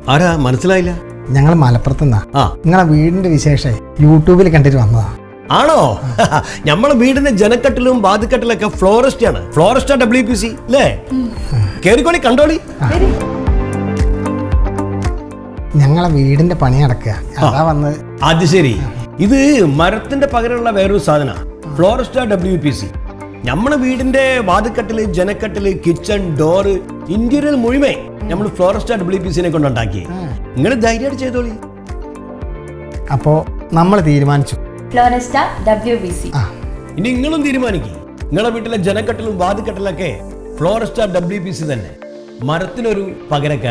ആരാ മനസ്സിലായില്ല? ഞങ്ങൾ മലപ്പുറത്തുനിന്നാ. ആ. നിങ്ങളെ വീടിന്റെ വിശേഷം യൂട്യൂബിൽ കണ്ടിട്ട് വന്നതാ. ആണോ? നമ്മളെ വീടിന്റെ ജനക്കട്ടിലും വാതിക്കട്ടിലൊക്കെ ഫ്ലോറിസ്റ്റ് ആണ്. ഫ്ലോറിസ്റ്റ WPC അല്ലേ? കേറിക്കോളി, കണ്ടോളി. ഞങ്ങളെ വീടിന്റെ പണി നടക്കുക, അതാ വന്നത്. അത് ശരി. ഇത് മരത്തിന്റെ പകരമുള്ള വേറൊരു സാധന, ഫ്ലോറിസ്റ്റ WPC. നമ്മളെ വീടിന്റെ വാതിക്കട്ടില്, ജനക്കട്ടില്, കിച്ചൺ, ഡോറ്, ഇന്റീരിയർ മുഴുവൻ നമ്മൾ ഫ്ലോറിസ്റ്റ WPCനെ കൊണ്ടുണ്ടാക്കി. നിങ്ങൾ ധൈര്യമായിട്ട് ചെയ്തോളി. അപ്പോ നമ്മൾ തീരുമാനിച്ചു, ഫ്ലോറിസ്റ്റ WPC. ഇനി നിങ്ങളും തീരുമാനിക്കും. നിങ്ങളെ വീട്ടിലെ ജനക്കട്ടിലും വാതിക്കട്ടിലൊക്കെ ഫ്ലോറിസ്റ്റ WPC തന്നെ, മരത്തിനൊരു പകരക്കാരൻ.